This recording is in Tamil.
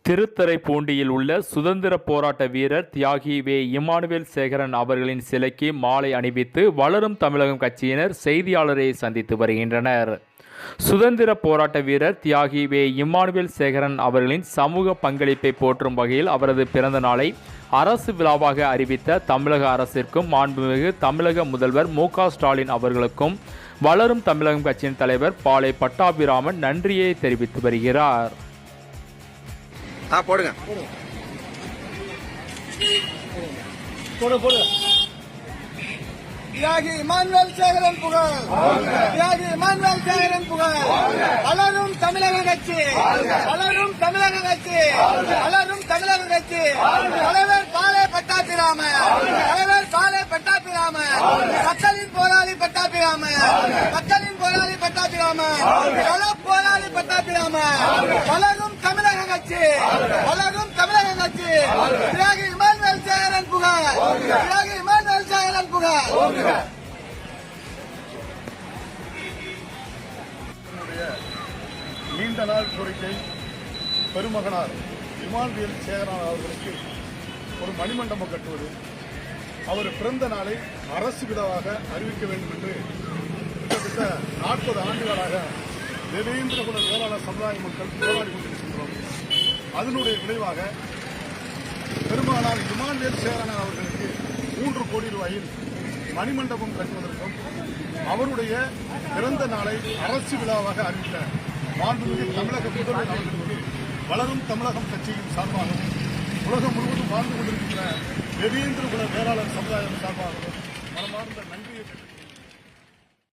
திருத்துறைப்பூண்டியில் உள்ள சுதந்திர போராட்ட வீரர் தியாகி வே. இம்மானுவேல் சேகரன் அவர்களின் சிலைக்கு மாலை அணிவித்து வளரும் தமிழகம் கட்சியினர் செய்தியாளரை சந்தித்து வருகின்றனர். சுதந்திர போராட்ட வீரர் தியாகி வே. இம்மானுவேல் சேகரன் அவர்களின் சமூக பங்களிப்பை போற்றும் வகையில் அவரது பிறந்த நாளை அரசு விழாவாக அறிவித்த தமிழக அரசிற்கும் மாண்புமிகு தமிழக முதல்வர் மு.க. ஸ்டாலின் அவர்களுக்கும் வளரும் தமிழகம் கட்சியின் தலைவர் பாளை பட்டாபிராமன் நன்றியை தெரிவித்து வருகிறார். போடுங்க தியாகி இம்மானுவேல் சேகரன் புகழ், தியாகி இம்மானுவேல் சேகரன் புகழ். வளரும் தமிழக கட்சி, வளரும் தமிழக கட்சி, வளரும் தமிழக கட்சி. தலைவர் பாளை பட்டாபிராமன், தலைவர் பாளை பட்டாபிராமன், மக்களின் போராளி பட்டாபிராமன், மக்களின் போராளி பட்டாபிராமன், கள போராளி பட்டாபிராமன். வளரும் தமிழக கட்சி, வளரும் தமிழக கட்சி. தியாகி இம்மானுவேல் சேகரன் புகழ், தியாகி இம்மானுவேல் சேகரன் புகழ். நீண்ட நாள் கோரிக்கை பெருமகனார் இம்மானுவேல் சேகரன் அவர்களுக்கு ஒரு மணிமண்டபம் கட்டுவது, அவர் பிறந்த நாளை அரசு விழாவாக அறிவிக்க வேண்டும் என்று கிட்டத்தட்ட 40 ஆண்டுகளாக தேவேந்திர குல வேளாளர் சமுதாய மக்கள் போராடி கொண்டிருக்கின்றோம். அதனுடைய விளைவாக பெருமகனார் இம்மானுவேல் சேகரன் அவர்களுக்கு 3 கோடி ரூபாயில் மணிமண்டபம் கட்டுவதற்கும் அவருடைய பிறந்த நாளை அரசு விழாவாக அறிவித்த மாண்புமிகு தமிழக முதல்வர் அவர்களுக்கு வளரும் தமிழகம் கட்சியின் சார்பாகவும் உலகம் முழுவதும் வாழ்ந்து கொண்டிருக்கின்ற தேவேந்திர குல வேளாளர் சமுதாயம் சார்பாகவும் மனமார்ந்த நன்றியை